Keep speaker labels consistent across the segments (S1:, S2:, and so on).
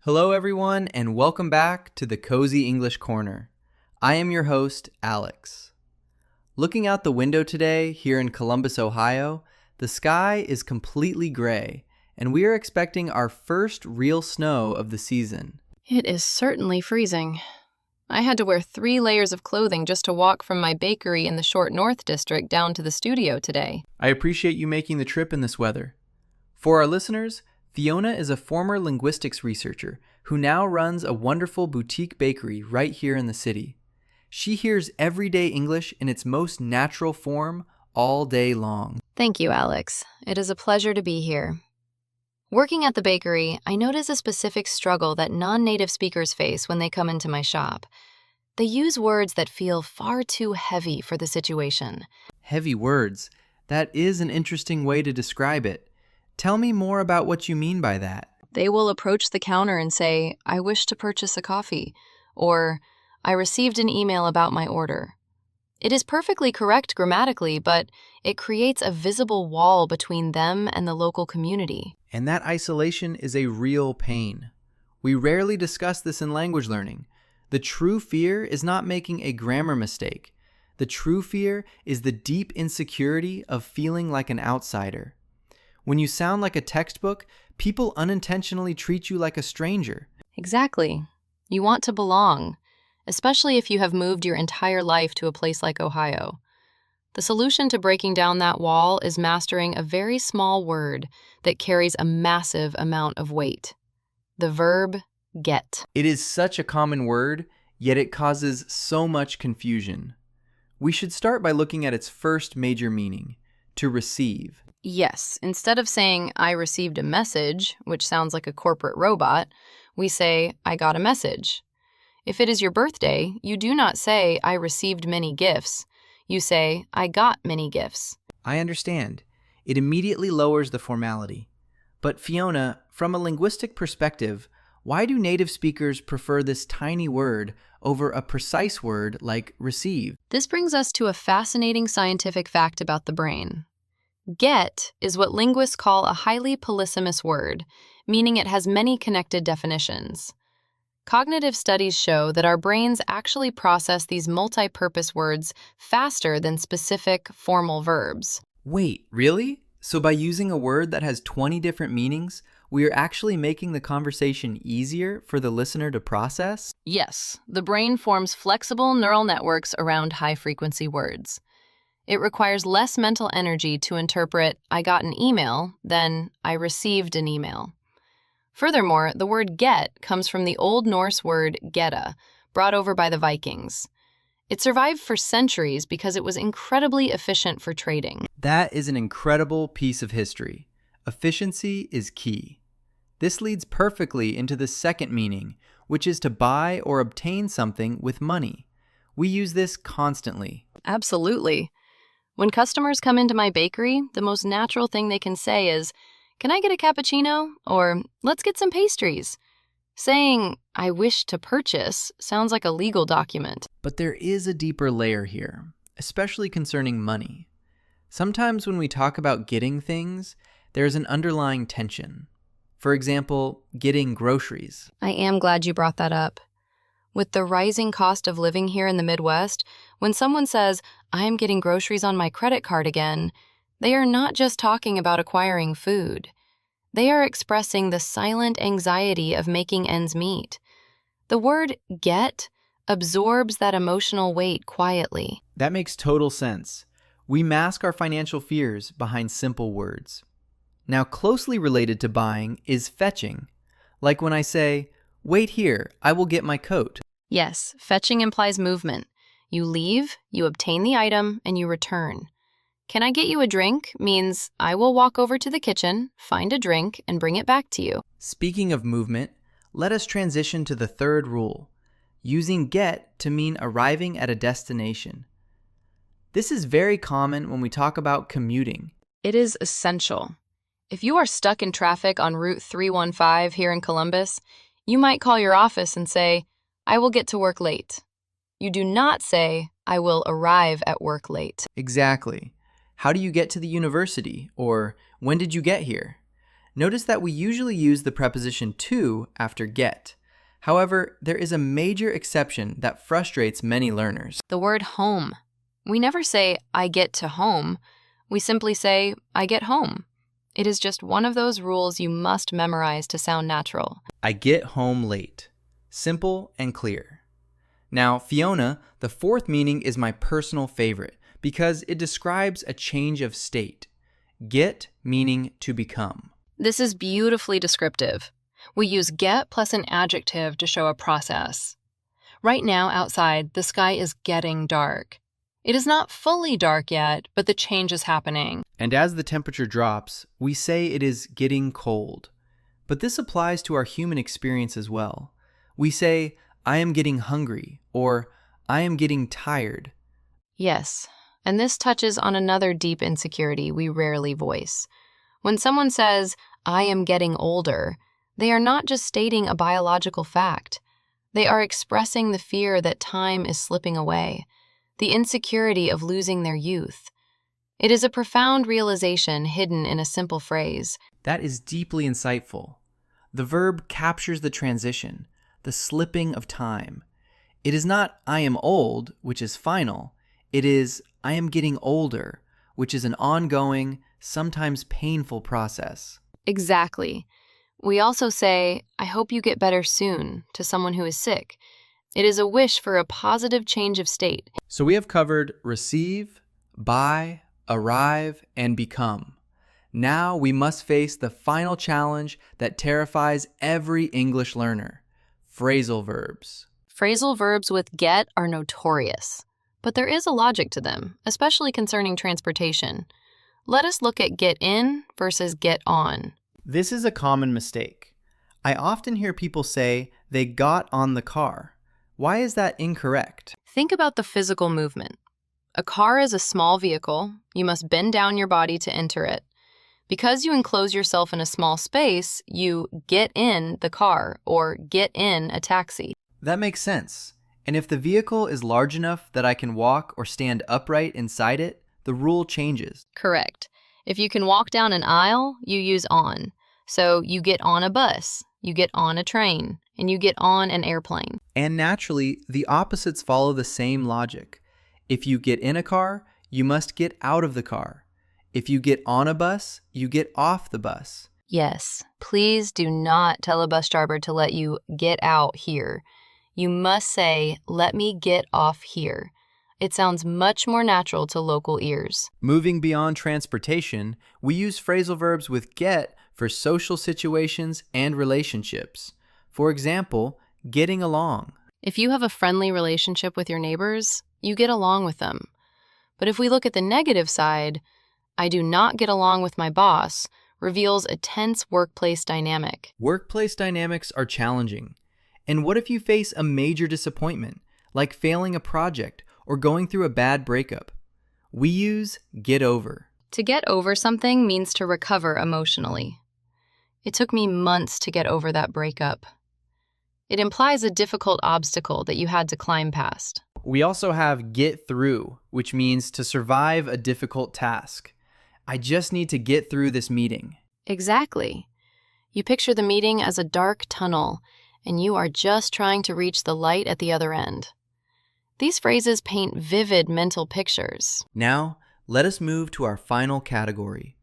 S1: Hello, everyone, and welcome back to the Cozy English Corner. I am your host, Alex. Looking out the window today here in Columbus, Ohio, the sky is completely gray, and we are expecting our first real snow of the season.
S2: It is certainly freezing. I had to wear 3 layers of clothing just to walk from my bakery in the Short North District down to the studio today.
S1: I appreciate you making the trip in this weather. For our listeners, Fiona is a former linguistics researcher who now runs a wonderful boutique bakery right here in the city. She hears everyday English in its most natural form all day long.
S2: Thank you, Alex. It is a pleasure to be here. Working at the bakery, I notice a specific struggle that non-native speakers face when they come into my shop. They use words that feel far too heavy for the situation.
S1: Heavy words. That is an interesting way to describe it. Tell me more about what you mean by that.
S2: They will approach the counter and say, "I wish to purchase a coffee," or "I received an email about my order." It is perfectly correct grammatically, but it creates a visible wall between them and the local community.
S1: And that isolation is a real pain. We rarely discuss this in language learning. The true fear is not making a grammar mistake. The true fear is the deep insecurity of feeling like an outsider. When you sound like a textbook, people unintentionally treat you like a stranger.
S2: Exactly. You want to belong, especially if you have moved your entire life to a place like Ohio. The solution to breaking down that wall is mastering a very small word that carries a massive amount of weight. The verb get.
S1: It is such a common word, yet it causes so much confusion. We should start by looking at its first major meaning, to receive.
S2: Yes, instead of saying, "I received a message," which sounds like a corporate robot, we say, "I got a message." If it is your birthday, you do not say, "I received many gifts." You say, "I got many gifts."
S1: I understand. It immediately lowers the formality. But Fiona, from a linguistic perspective, why do native speakers prefer this tiny word over a precise word like receive?
S2: This brings us to a fascinating scientific fact about the brain. Get is what linguists call a highly polysemous word, meaning it has many connected definitions. Cognitive studies show that our brains actually process these multi-purpose words faster than specific, formal verbs.
S1: Wait, really? So by using a word that has 20 different meanings, we are actually making the conversation easier for the listener to process?
S2: Yes, the brain forms flexible neural networks around high-frequency words. It requires less mental energy to interpret "I got an email" than "I received an email." Furthermore, the word get comes from the Old Norse word geta, brought over by the Vikings. It survived for centuries because it was incredibly efficient for trading.
S1: That is an incredible piece of history. Efficiency is key. This leads perfectly into the second meaning, which is to buy or obtain something with money. We use this constantly.
S2: Absolutely. When customers come into my bakery, the most natural thing they can say is, "Can I get a cappuccino?" or "Let's get some pastries." Saying, "I wish to purchase" sounds like a legal document.
S1: But there is a deeper layer here, especially concerning money. Sometimes when we talk about getting things, there's an underlying tension. For example, getting groceries.
S2: I am glad you brought that up. With the rising cost of living here in the Midwest, when someone says, "I am getting groceries on my credit card again," they are not just talking about acquiring food. They are expressing the silent anxiety of making ends meet. The word get absorbs that emotional weight quietly.
S1: That makes total sense. We mask our financial fears behind simple words. Now, closely related to buying is fetching. Like when I say, "Wait here, I will get my coat."
S2: Yes, fetching implies movement. You leave, you obtain the item, and you return. "Can I get you a drink?" means I will walk over to the kitchen, find a drink, and bring it back to you.
S1: Speaking of movement, let us transition to the third rule, using get to mean arriving at a destination. This is very common when we talk about commuting.
S2: It is essential. If you are stuck in traffic on Route 315 here in Columbus, you might call your office and say, "I will get to work late." You do not say, "I will arrive at work late."
S1: Exactly. How do you get to the university? Or when did you get here? Notice that we usually use the preposition to after get. However, there is a major exception that frustrates many learners.
S2: The word home. We never say, I get to home. We simply say, I get home. It is just one of those rules you must memorize to sound natural.
S1: I get home late. Simple and clear. Now, Fiona, the fourth meaning is my personal favorite because it describes a change of state. Get meaning to become.
S2: This is beautifully descriptive. We use get plus an adjective to show a process. Right now, outside, the sky is getting dark. It is not fully dark yet, but the change is happening.
S1: And as the temperature drops, we say it is getting cold. But this applies to our human experience as well. We say, I am getting hungry, or I am getting tired.
S2: Yes, and this touches on another deep insecurity we rarely voice. When someone says, I am getting older, they are not just stating a biological fact. They are expressing the fear that time is slipping away, the insecurity of losing their youth. It is a profound realization hidden in a simple phrase.
S1: That is deeply insightful. The verb captures the transition, the slipping of time. It is not I am old, which is final. It is I am getting older, which is an ongoing, sometimes painful process.
S2: Exactly. We also say, I hope you get better soon, to someone who is sick. It is a wish for a positive change of state.
S1: So we have covered receive, buy, arrive, and become. Now we must face the final challenge that terrifies every English learner: phrasal verbs.
S2: Phrasal verbs with get are notorious, but there is a logic to them, especially concerning transportation. Let us look at get in versus get on.
S1: This is a common mistake. I often hear people say they got on the car. Why is that incorrect?
S2: Think about the physical movement. A car is a small vehicle. You must bend down your body to enter it. Because you enclose yourself in a small space, you get in the car or get in a taxi.
S1: That makes sense. And if the vehicle is large enough that I can walk or stand upright inside it, the rule changes.
S2: Correct. If you can walk down an aisle, you use on. So you get on a bus, you get on a train, and you get on an airplane.
S1: And naturally, the opposites follow the same logic. If you get in a car, you must get out of the car. If you get on a bus, you get off the bus.
S2: Yes, please do not tell a bus driver to let you get out here. You must say, let me get off here. It sounds much more natural to local ears.
S1: Moving beyond transportation, we use phrasal verbs with get for social situations and relationships. For example, getting along.
S2: If you have a friendly relationship with your neighbors, you get along with them. But if we look at the negative side, I do not get along with my boss reveals a tense workplace dynamic.
S1: Workplace dynamics are challenging. And what if you face a major disappointment, like failing a project or going through a bad breakup? We use get over.
S2: To get over something means to recover emotionally. It took me months to get over that breakup. It implies a difficult obstacle that you had to climb past.
S1: We also have get through, which means to survive a difficult task. I just need to get through this meeting.
S2: Exactly. You picture the meeting as a dark tunnel, and you are just trying to reach the light at the other end. These phrases paint vivid mental pictures.
S1: Now, let us move to our final category,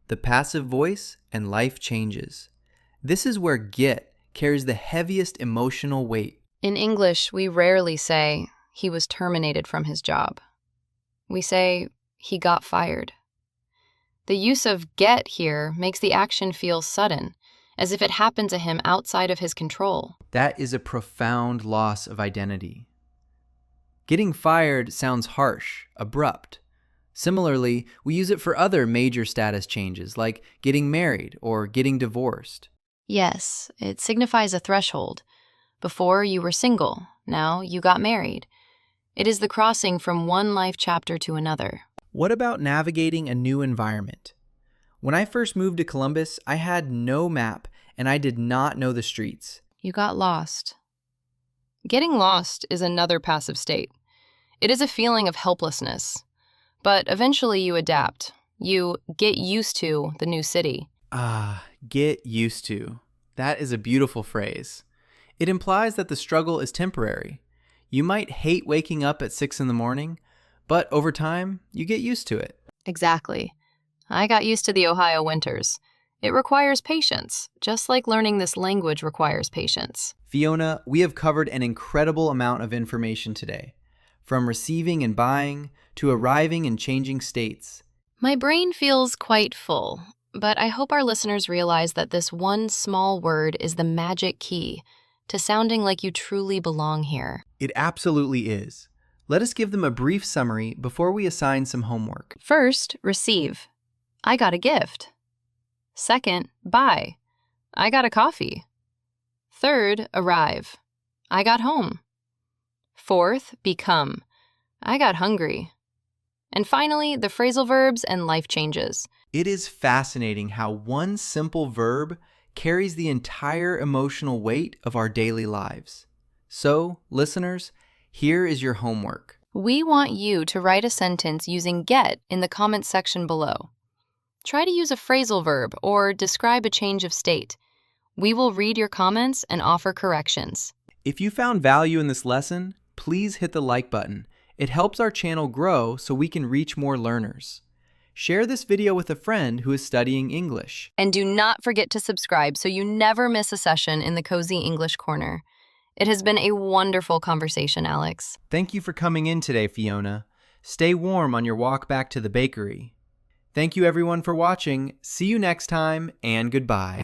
S1: the passive voice and life changes. This is where get carries the heaviest emotional weight.
S2: In English, we rarely say, he was terminated from his job. We say, he got fired. The use of get here makes the action feel sudden, as if it happened to him outside of his control.
S1: That is a profound loss of identity. Getting fired sounds harsh, abrupt. Similarly, we use it for other major status changes like getting married or getting divorced.
S2: Yes, it signifies a threshold. Before you were single, now you got married. It is the crossing from one life chapter to another.
S1: What about navigating a new environment? When I first moved to Columbus, I had no map and I did not know the streets.
S2: You got lost. Getting lost is another passive state. It is a feeling of helplessness. But eventually you adapt. You get used to the new city.
S1: Get used to. That is a beautiful phrase. It implies that the struggle is temporary. You might hate waking up at 6 in the morning, but over time, you get used to it.
S2: Exactly. I got used to the Ohio winters. It requires patience, just like learning this language requires patience.
S1: Fiona, we have covered an incredible amount of information today, from receiving and buying to arriving and changing states.
S2: My brain feels quite full, but I hope our listeners realize that this one small word is the magic key to sounding like you truly belong here.
S1: It absolutely is. Let us give them a brief summary before we assign some homework.
S2: First, receive. I got a gift. Second, buy. I got a coffee. Third, arrive. I got home. Fourth, become. I got hungry. And finally, the phrasal verbs and life changes.
S1: It is fascinating how one simple verb carries the entire emotional weight of our daily lives. So, listeners, here is your homework.
S2: We want you to write a sentence using get in the comments section below. Try to use a phrasal verb or describe a change of state. We will read your comments and offer corrections.
S1: If you found value in this lesson, please hit the like button. It helps our channel grow so we can reach more learners. Share this video with a friend who is studying English.
S2: And do not forget to subscribe so you never miss a session in the Cozy English Corner. It has been a wonderful conversation, Alex.
S1: Thank you for coming in today, Fiona. Stay warm on your walk back to the bakery. Thank you everyone for watching. See you next time, and goodbye.